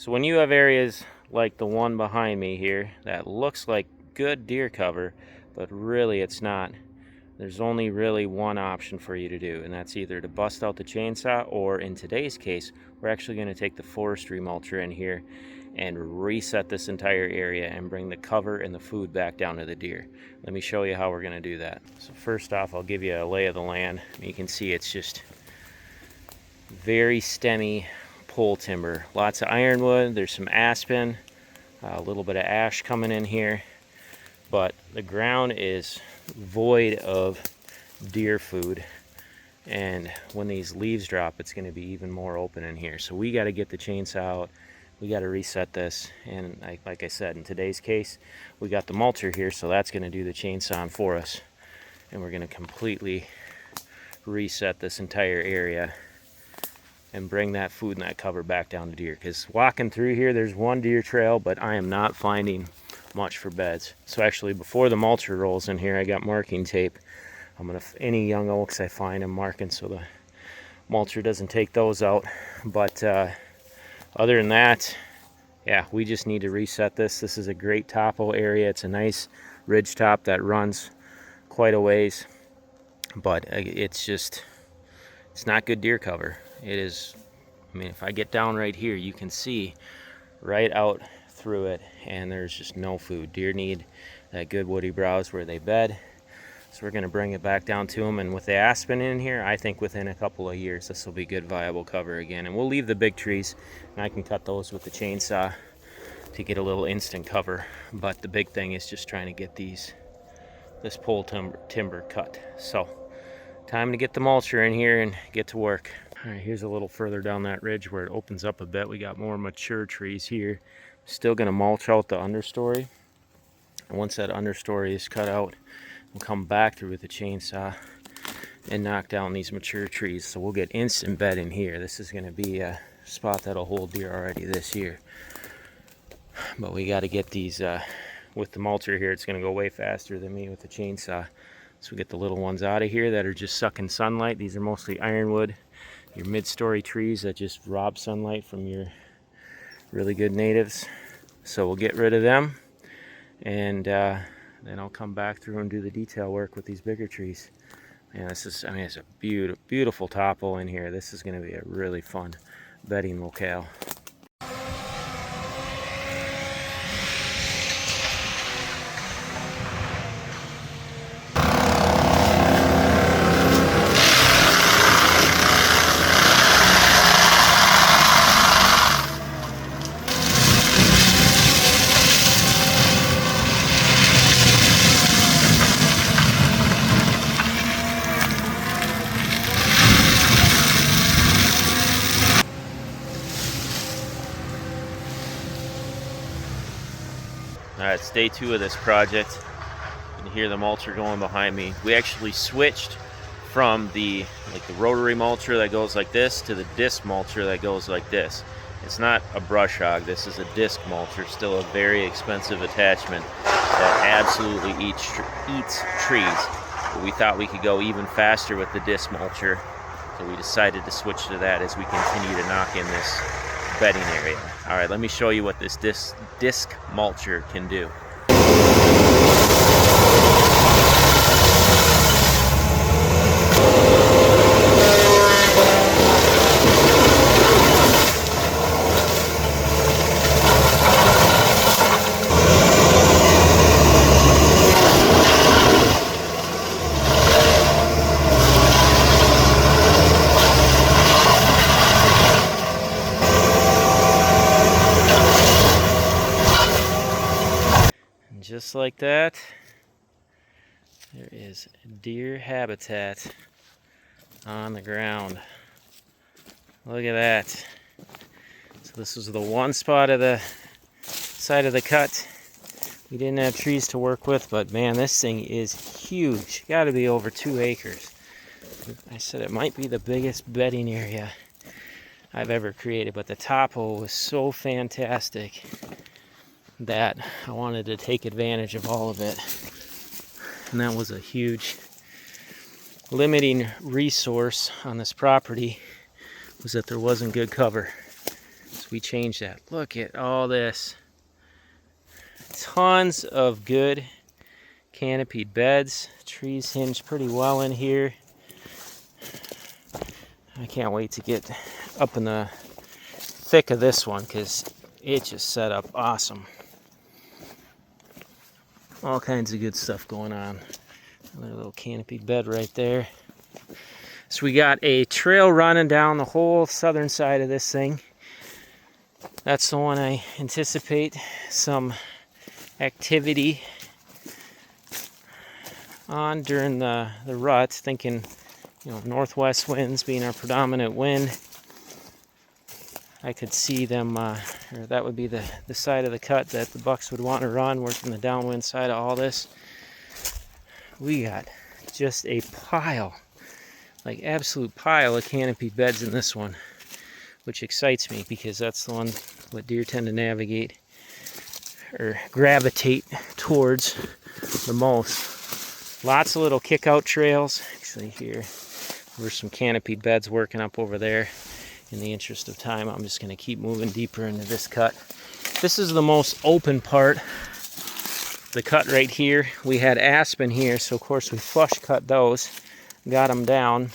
So when you have areas like the one behind me here that looks like good deer cover, but really it's not, there's only really one option for you to do, and that's either to bust out the chainsaw, or in today's case, we're actually going to take the forestry mulcher in here and reset this entire area and bring the cover and the food back down to the deer. Let me show you how we're going to do that. So first off, I'll give you a lay of the land. You can see it's just very stemmy pole timber. Lots of ironwood, there's some aspen, a little bit of ash coming in here, but the ground is void of deer food, and when these leaves drop, it's going to be even more open in here. So we got to get the chainsaw out, we got to reset this, and like I said, in today's case, we got the mulcher here, so that's going to do the chainsaw for us, and we're going to completely reset this entire area and bring that food and that cover back down to deer. Because walking through here, there's one deer trail, but I am not finding much for beds. So actually, before the mulcher rolls in here, I got marking tape. I'm gonna, any young oaks I find, I'm marking so the mulcher doesn't take those out. But other than that, yeah, we just need to reset this. This is a great topo area. It's a nice ridge top that runs quite a ways, but it's not good deer cover. It is, I mean, if I get down right here, you can see right out through it, and there's just no food. Deer need that good woody browse where they bed. So we're going to bring it back down to them, and with the aspen in here, I think within a couple of years this will be good viable cover again. And we'll leave the big trees, and I can cut those with the chainsaw to get a little instant cover. But the big thing is just trying to get this pole timber cut. So time to get the mulcher in here and get to work. All right, here's a little further down that ridge where it opens up a bit. We got more mature trees here. Still going to mulch out the understory. And once that understory is cut out, we'll come back through with the chainsaw and knock down these mature trees. So we'll get instant bed in here. This is going to be a spot that'll hold deer already this year. But we got to get these, with the mulcher here, it's going to go way faster than me with the chainsaw. So we get the little ones out of here that are just sucking sunlight. These are mostly ironwood, your mid-story trees that just rob sunlight from your really good natives. So we'll get rid of them, and then I'll come back through and do the detail work with these bigger trees. Man, this is, I mean, it's a beautiful topo in here. This is going to be a really fun bedding locale. Alright, it's day 2 of this project. You can hear the mulcher going behind me. We actually switched from the rotary mulcher that goes like this to the disc mulcher that goes like this. It's not a brush hog, this is a disc mulcher, still a very expensive attachment that absolutely eats trees. But we thought we could go even faster with the disc mulcher, so we decided to switch to that as we continue to knock in this bedding area. All right, let me show you what this disc mulcher can do. Just like that, there is deer habitat on the ground. Look at that. So this was the one spot of the side of the cut we didn't have trees to work with, but man, this thing is huge. Got to be over 2 acres. I said it might be the biggest bedding area I've ever created, but the topo was so fantastic that I wanted to take advantage of all of it. And that was a huge limiting resource on this property, was that there wasn't good cover. So we changed that. Look at all this. Tons of good canopied beds. Trees hinge pretty well in here. I can't wait to get up in the thick of this one because it just set up awesome. All kinds of good stuff going on. Another little canopied bed right there. So we got a trail running down the whole southern side of this thing. That's the one I anticipate some activity on during the rut, thinking, you know, northwest winds being our predominant wind. I could see them, or that would be the side of the cut that the bucks would want to run, working the downwind side of all this. We got just a pile, like absolute pile of canopied beds in this one, which excites me because that's the one what deer tend to navigate or gravitate towards the most. Lots of little kick out trails. Actually here, there's some canopied beds working up over there. In the interest of time, I'm just going to keep moving deeper into this cut. This is the most open part. The cut right here, we had aspen here, so of course we flush cut those, got them down,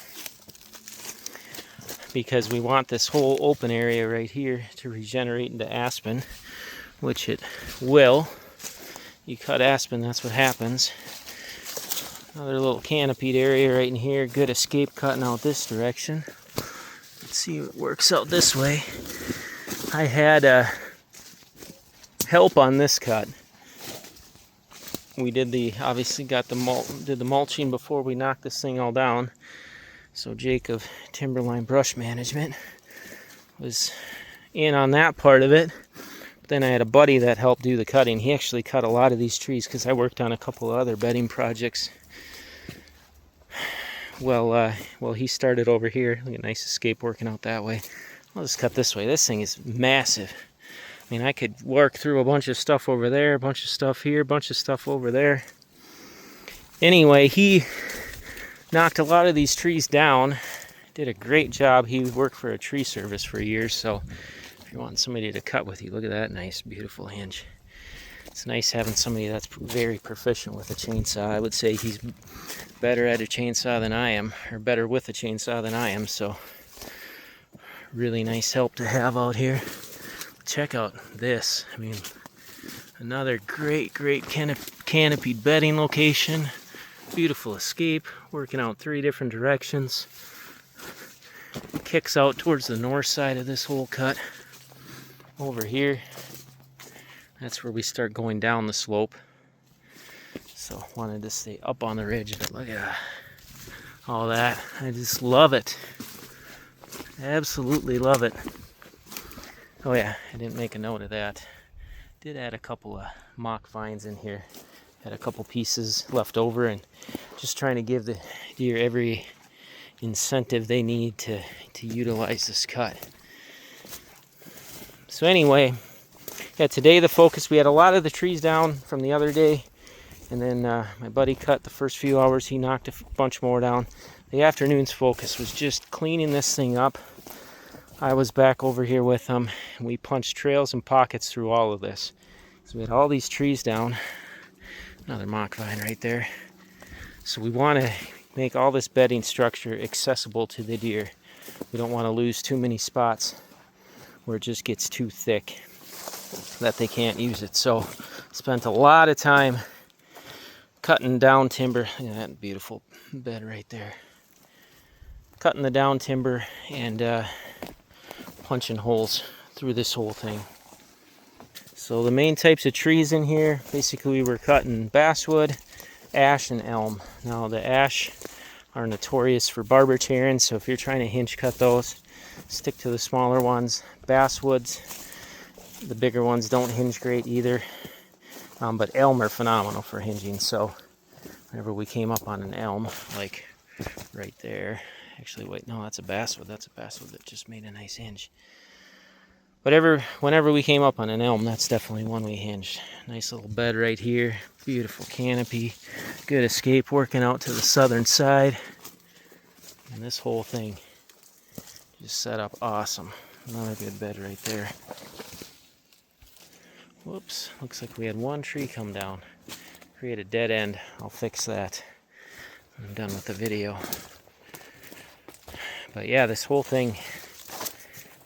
because we want this whole open area right here to regenerate into aspen, which it will. You cut aspen, that's what happens. Another little canopied area right in here, good escape cutting out this direction. Let's see if it works out this way. I had help on this cut. We did obviously got did the mulching before we knocked this thing all down. So Jake of Timberline Brush Management was in on that part of it. But then I had a buddy that helped do the cutting. He actually cut a lot of these trees because I worked on a couple of other bedding projects. Well, he started over here. Look at nice escape working out that way. I'll just cut this way. This thing is massive. I mean, I could work through a bunch of stuff over there, a bunch of stuff here, a bunch of stuff over there. Anyway, he knocked a lot of these trees down. Did a great job. He worked for a tree service for years, so if you want somebody to cut with you, look at that nice, beautiful hinge. It's nice having somebody that's very proficient with a chainsaw. I would say he's better at a chainsaw than I am, or better with a chainsaw than I am, so really nice help to have out here. Check out this. I mean, another great canopied bedding location. Beautiful escape, working out 3 different directions. Kicks out towards the north side of this whole cut. Over here, that's where we start going down the slope. So wanted to stay up on the ridge, but look at all that. I just love it. Absolutely love it. Oh yeah, I didn't make a note of that. Did add a couple of mock vines in here. Had a couple pieces left over, and just trying to give the deer every incentive they need to utilize this cut. So anyway, yeah, today the focus, we had a lot of the trees down from the other day, and then my buddy cut the first few hours. He knocked a bunch more down. The afternoon's focus was just cleaning this thing up. I was back over here with him, and we punched trails and pockets through all of this. So we had all these trees down. Another mock vine right there. So we want to make all this bedding structure accessible to the deer. We don't want to lose too many spots where it just gets too thick that they can't use it. So spent a lot of time cutting down timber. Look at that beautiful bed right there. Cutting the down timber and punching holes through this whole thing. So the main types of trees in here, basically we're cutting basswood, ash, and elm. Now the ash are notorious for barber tearing, so if you're trying to hinge cut those, stick to the smaller ones. Basswoods, the bigger ones don't hinge great either, but elm are phenomenal for hinging. So whenever we came up on an elm, like right there, actually wait, no, that's a basswood. That's a basswood that just made a nice hinge. Whenever we came up on an elm, that's definitely one we hinged. Nice little bed right here, beautiful canopy, good escape working out to the southern side, and this whole thing just set up awesome. Another good bed right there. Whoops, looks like we had one tree come down. Create a dead end. I'll fix that when I'm done with the video. But yeah, this whole thing,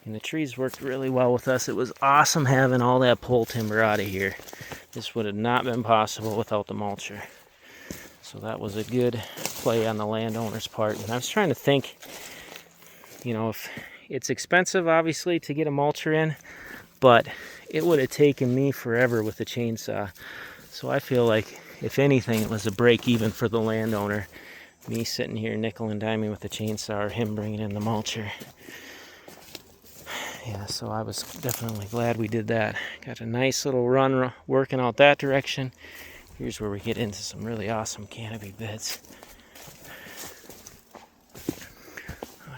and the trees worked really well with us. It was awesome having all that pole timber out of here. This would have not been possible without the mulcher. So that was a good play on the landowner's part. And I was trying to think, you know, if it's expensive, obviously, to get a mulcher in, but it would have taken me forever with the chainsaw. So I feel like, if anything, it was a break even for the landowner. Me sitting here nickel and diming with the chainsaw, or him bringing in the mulcher. Yeah, so I was definitely glad we did that. Got a nice little run working out that direction. Here's where we get into some really awesome canopy beds.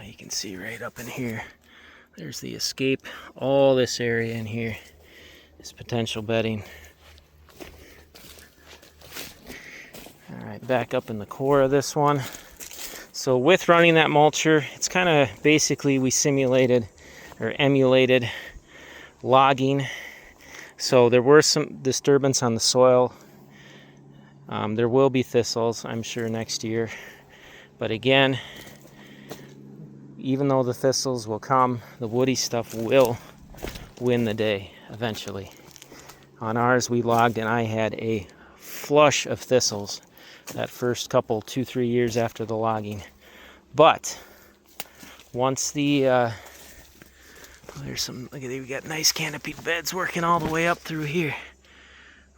You can see right up in here, there's the escape. All this area in here is potential bedding. Alright, back up in the core of this one. So with running that mulcher, it's kind of basically we simulated or emulated logging. So there were some disturbance on the soil. There will be thistles, I'm sure, next year. But again, even though the thistles will come, the woody stuff will win the day eventually. On ours, we logged and I had a flush of thistles that first couple, 2-3 years after the logging. But once the there's some, look at it, we got nice canopied beds working all the way up through here.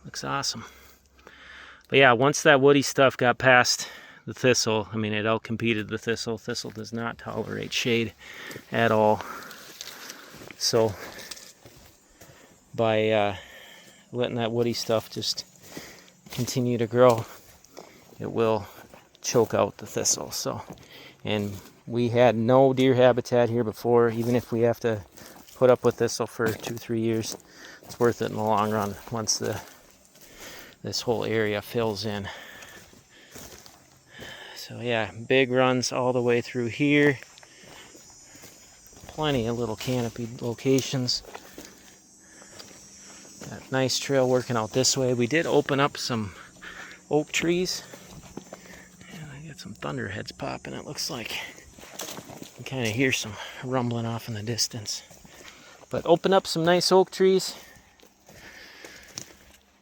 Looks awesome. But yeah, once that woody stuff got past the thistle, I mean, it outcompeted the thistle. Thistle does not tolerate shade at all. So by letting that woody stuff just continue to grow, it will choke out the thistle. So, and we had no deer habitat here before. Even if we have to put up with thistle for 2-3 years, it's worth it in the long run once this whole area fills in. So yeah, big runs all the way through here. Plenty of little canopied locations. Got a nice trail working out this way. We did open up some oak trees. And I got some thunderheads popping, it looks like. You can kind of hear some rumbling off in the distance. But open up some nice oak trees.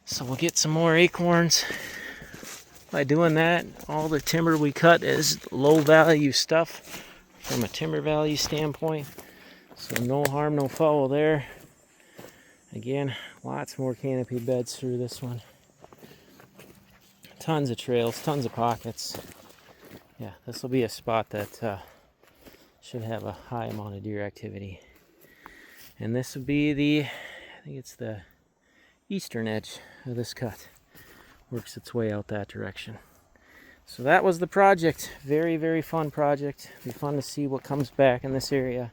So we'll get some more acorns. By doing that, all the timber we cut is low value stuff from a timber value standpoint. So no harm, no foul there. Again, lots more canopy beds through this one. Tons of trails, tons of pockets. Yeah, this will be a spot that should have a high amount of deer activity. And this would be I think it's the eastern edge of this cut. Works its way out that direction. So that was the project. Very, very fun project. It'll be fun to see what comes back in this area.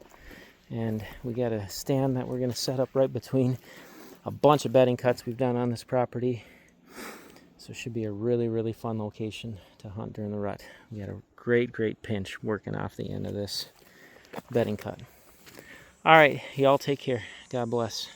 And we got a stand that we're going to set up right between a bunch of bedding cuts we've done on this property. So it should be a really, really fun location to hunt during the rut. We got a great, great pinch working off the end of this bedding cut. All right, y'all take care. God bless.